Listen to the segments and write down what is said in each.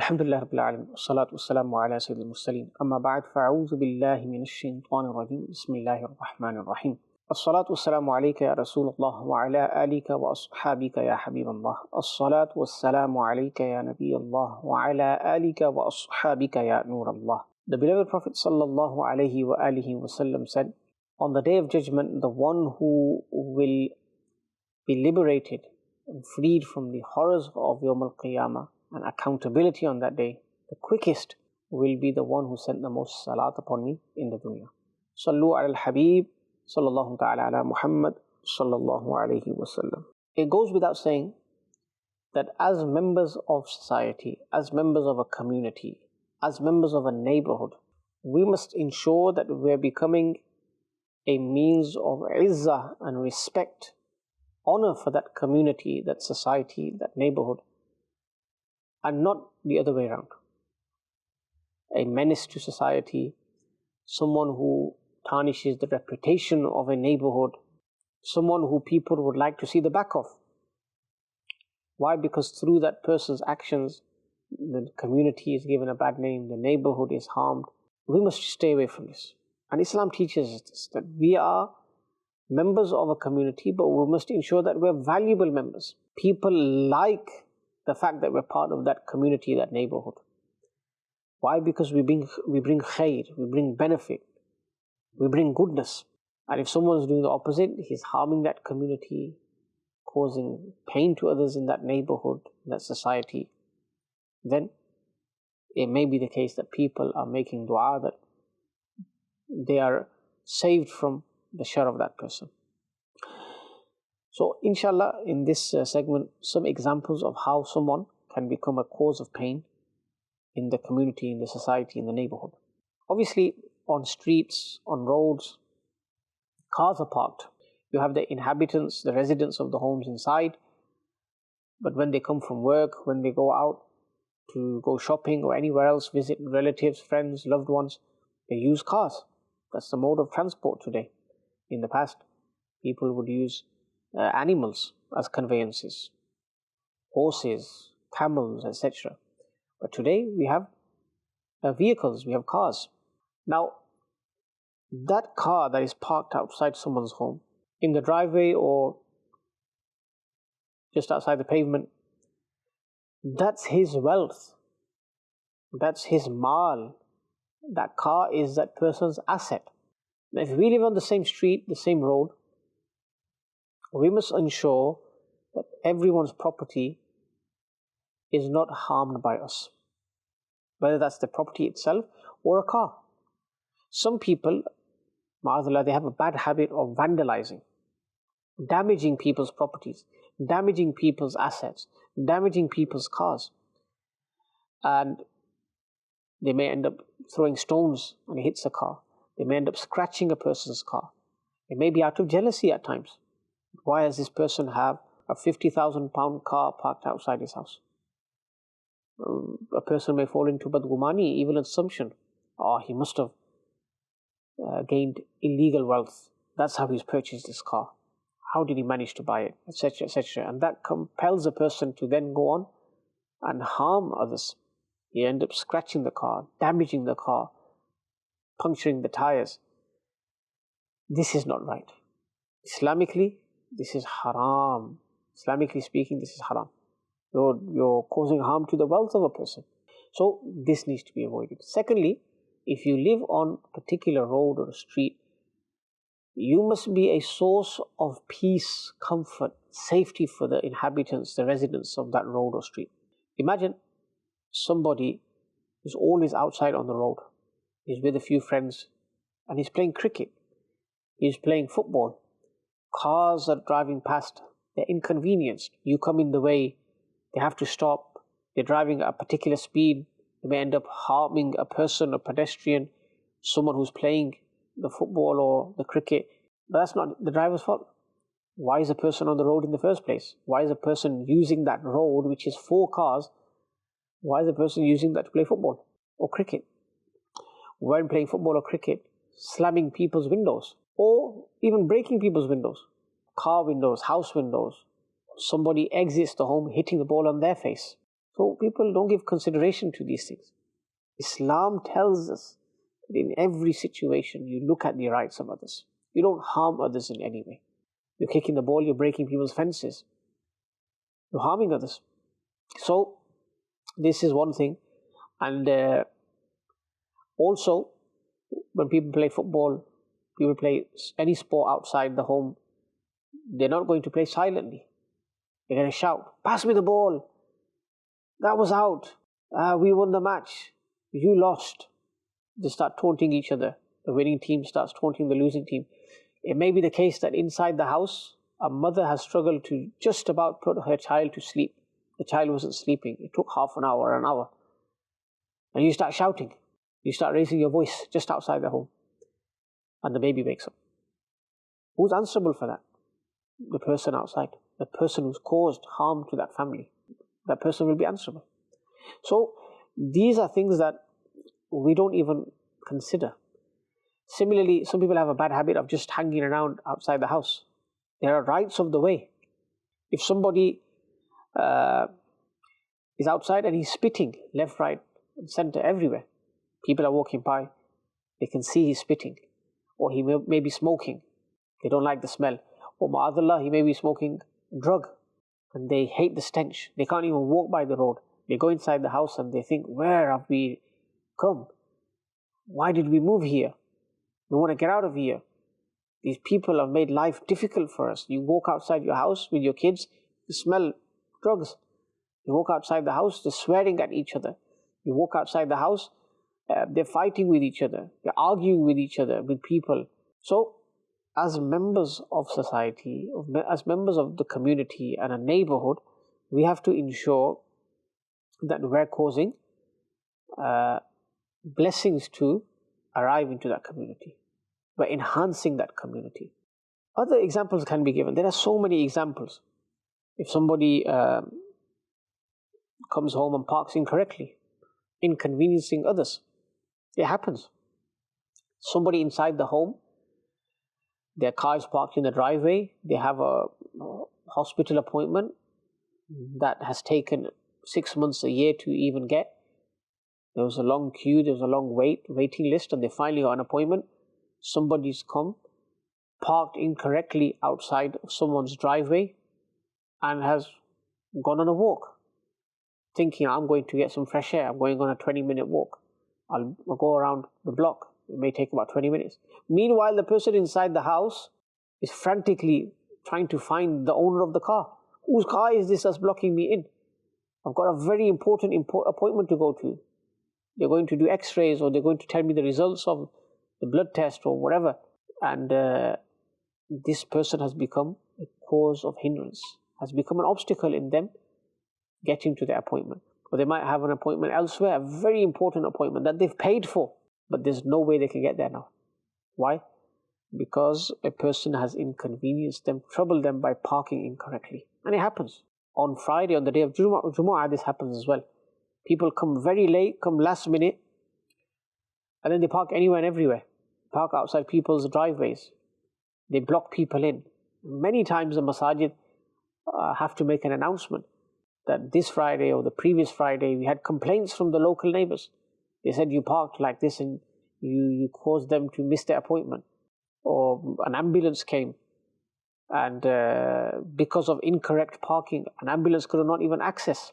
Alhamdulillah Rabbil Alamin. Wassalatu wassalamu ala sayyidil mursaleen. Amma ba'd, fa'a'udhu billahi minash shaitanir rajeem. Bismillahir rahmanir rahim. As-salatu wassalamu alayka ya Rasulullah wa ala alika wa ashabika ya Habiballah. As-salatu wassalamu alayka ya Nabiyallah wa ala alika wa ashabika ya Nurallah. The beloved Prophet sallallahu alayhi wa alihi wasallam said, on the day of judgment, the one who will be liberated and freed from the horrors of Yawm al-Qiyamah and accountability on that day, the quickest will be the one who sent the most salat upon me in the dunya. Sallu ala al-Habib sallallahu ta'ala ala Muhammad sallallahu alayhi wasallam. It goes without saying that as members of society, as members of a community, as members of a neighborhood, we must ensure that we are becoming a means of izzah and respect, honor for that community, that society, that neighborhood, and not the other way around. A menace to society, someone who tarnishes the reputation of a neighborhood, someone who people would like to see the back of. Why? Because through that person's actions, the community is given a bad name, the neighborhood is harmed. We must stay away from this. And Islam teaches us this, that we are members of a community, but we must ensure that we're valuable members. People like the fact that we're part of that community, that neighborhood. Why? Because we bring khair, we bring benefit, we bring goodness. And if someone's doing the opposite, he's harming that community, causing pain to others in that neighborhood, in that society, then it may be the case that people are making dua that they are saved from the shar of that person. So, inshallah, in this segment, some examples of how someone can become a cause of pain in the community, in the society, in the neighborhood. Obviously, on streets, on roads, cars are parked. You have the inhabitants, the residents of the homes inside, but when they come from work, when they go out to go shopping or anywhere else, visit relatives, friends, loved ones, they use cars. That's the mode of transport today. In the past, people would use animals as conveyances, horses, camels, etc. But today we have vehicles, we have cars. Now, that car that is parked outside someone's home, in the driveway or just outside the pavement, that's his wealth, that's his mal. That car is that person's asset. Now, if we live on the same street, the same road, we must ensure that everyone's property is not harmed by us, whether that's the property itself or a car. Some people, ma'azallah, they have a bad habit of vandalizing, damaging people's properties, damaging people's assets, damaging people's cars. And they may end up throwing stones and it hits a car. They may end up scratching a person's car. It may be out of jealousy at times. Why does this person have a £50,000 car parked outside his house? A person may fall into badgumani, evil assumption. Oh, he must have gained illegal wealth. That's how he's purchased this car. How did he manage to buy it? Etc., etc. And that compels a person to then go on and harm others. You end up scratching the car, damaging the car, puncturing the tires. This is not right. Islamically, this is haram. Islamically speaking, this is haram. You're causing harm to the wealth of a person. So this needs to be avoided. Secondly, if you live on a particular road or a street, you must be a source of peace, comfort, safety for the inhabitants, the residents of that road or street. Imagine somebody who's always outside on the road. He's with a few friends and he's playing cricket. He's playing football. Cars are driving past. They're inconvenienced. You come in the way. They have to stop. They're driving at a particular speed. They may end up harming a person, a pedestrian, someone who's playing the football or the cricket. But that's not the driver's fault. Why is a person on the road in the first place? Why is a person using that road, which is for cars? Why is a person using that to play football or cricket? When playing football or cricket, slamming people's windows or even breaking people's windows, car windows, house windows. Somebody exits the home hitting the ball on their face. So people don't give consideration to these things. Islam tells us that in every situation you look at the rights of others. You don't harm others in any way. You're kicking the ball, you're breaking people's fences. You're harming others. So this is one thing. And also, when people play football, people play any sport outside the home, they're not going to play silently. They're going to shout, "Pass me the ball. That was out. We won the match. You lost." They start taunting each other. The winning team starts taunting the losing team. It may be the case that inside the house, a mother has struggled to just about put her child to sleep. The child wasn't sleeping. It took half an hour or an hour. And you start shouting. You start raising your voice just outside the home. And the baby wakes up. Who's answerable for that? The person outside. The person who's caused harm to that family. That person will be answerable. So these are things that we don't even consider. Similarly, some people have a bad habit of just hanging around outside the house. There are rights of the way. If somebody is outside and he's spitting left, right, and center, everywhere, people are walking by, they can see he's spitting, or he may be smoking. They don't like the smell. Or ma'adallah, he may be smoking drug, and they hate the stench. They can't even walk by the road. They go inside the house and they think, where have we come? Why did we move here? We want to get out of here. These people have made life difficult for us. You walk outside your house with your kids, you smell drugs. You walk outside the house, they're swearing at each other. You walk outside the house, they're fighting with each other. They're arguing with each other, with people. So, as members of society, as members of the community and a neighborhood, we have to ensure that we're causing blessings to arrive into that community. We're enhancing that community. Other examples can be given. There are so many examples. If somebody comes home and parks incorrectly, inconveniencing others, it happens. Somebody inside the home, their car is parked in the driveway, they have a hospital appointment that has taken 6 months, a year to even get. There was a long queue, there was a long waiting list, and they finally got an appointment. Somebody's come, parked incorrectly outside of someone's driveway, and has gone on a walk, thinking, I'm going to get some fresh air, I'm going on a 20-minute walk. I'll go around the block. It may take about 20 minutes. Meanwhile, the person inside the house is frantically trying to find the owner of the car. Whose car is this that's blocking me in? I've got a very important appointment to go to. They're going to do x-rays, or they're going to tell me the results of the blood test or whatever. And this person has become a cause of hindrance, has become an obstacle in them getting to their appointment. Or they might have an appointment elsewhere, a very important appointment that they've paid for, but there's no way they can get there now. Why? Because a person has inconvenienced them, troubled them by parking incorrectly. And it happens. On Friday, on the day of Jumu'ah, this happens as well. People come very late, come last minute, and then they park anywhere and everywhere. Park outside people's driveways. They block people in. Many times the masajid have to make an announcement that this Friday or the previous Friday we had complaints from the local neighbors. They said you parked like this and you caused them to miss their appointment. Or an ambulance came, and because of incorrect parking, an ambulance could not even access.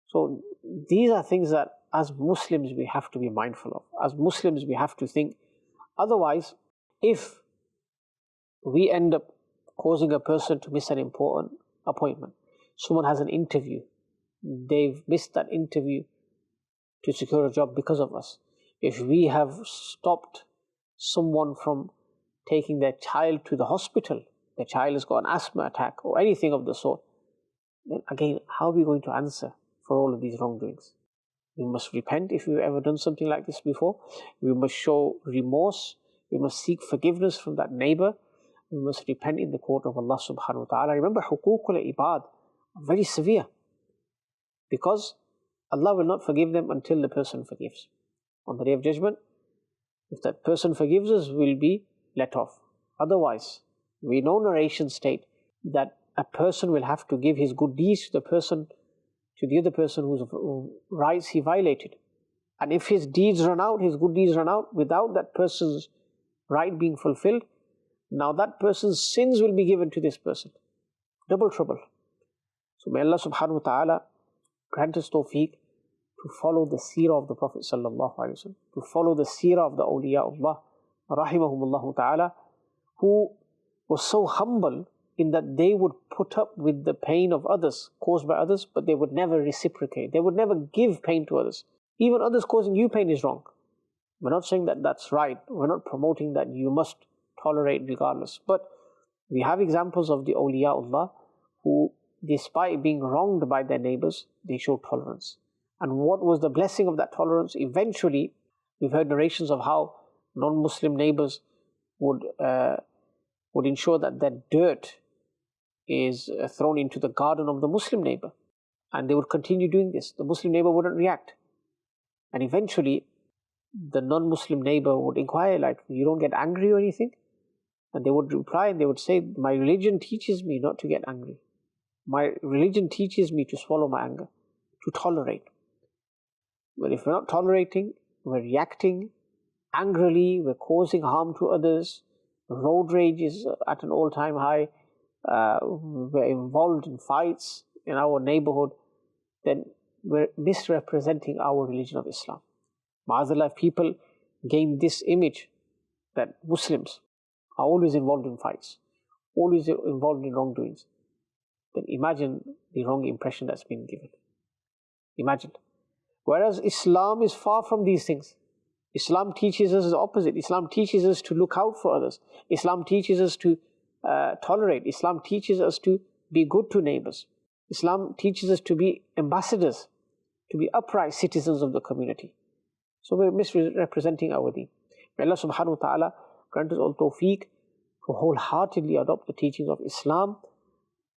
So these are things that as Muslims we have to be mindful of. As Muslims we have to think. Otherwise, if we end up causing a person to miss an important appointment, someone has an interview, they've missed that interview to secure a job because of us. If we have stopped someone from taking their child to the hospital, their child has got an asthma attack or anything of the sort, then again, how are we going to answer for all of these wrongdoings? We must repent if we've ever done something like this before. We must show remorse. We must seek forgiveness from that neighbor. We must repent in the court of Allah subhanahu wa ta'ala. Remember, huququl ibad are very severe, because Allah will not forgive them until the person forgives. On the Day of Judgment, if that person forgives us, we'll be let off. Otherwise, we know narrations state that a person will have to give his good deeds to the person to the other person whose rights he violated. And if his deeds run out, his good deeds run out, without that person's right being fulfilled, now that person's sins will be given to this person. Double trouble. So may Allah subhanahu wa ta'ala grant us tawfiq to follow the seerah of the Prophet sallallahu alaihi wasallam, to follow the seerah of the awliyaullah rahimahumullah ta'ala, who was so humble in that they would put up with the pain of others, caused by others, but they would never reciprocate. They would never give pain to others. Even others causing you pain is wrong. We're not saying that that's right. We're not promoting that you must tolerate regardless. But we have examples of the awliyaullah who, despite being wronged by their neighbors, they showed tolerance. And what was the blessing of that tolerance? Eventually, we've heard narrations of how non-Muslim neighbors would ensure that their dirt is thrown into the garden of the Muslim neighbor. And they would continue doing this. The Muslim neighbor wouldn't react. And eventually, the non-Muslim neighbor would inquire, like, you don't get angry or anything? And they would reply and they would say, my religion teaches me not to get angry. My religion teaches me to swallow my anger, to tolerate. But if we're not tolerating, we're reacting angrily, we're causing harm to others, road rage is at an all-time high, we're involved in fights in our neighborhood, then we're misrepresenting our religion of Islam. Ma'azallah, if people gain this image that Muslims are always involved in fights, always involved in wrongdoings, then imagine the wrong impression that's been given. Imagine. Whereas Islam is far from these things. Islam teaches us the opposite. Islam teaches us to look out for others. Islam teaches us to tolerate. Islam teaches us to be good to neighbors. Islam teaches us to be ambassadors, to be upright citizens of the community. So we're misrepresenting our deen. May Allah subhanahu wa ta'ala grant us all tawfiq to wholeheartedly adopt the teachings of Islam,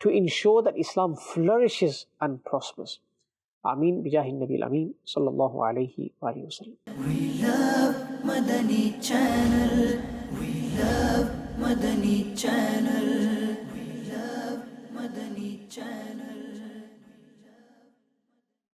to ensure that Islam flourishes and prospers. Ameen bijahi nabil ameen sallallahu alayhi wa sallam. We love Madani Channel. We love Madani Channel.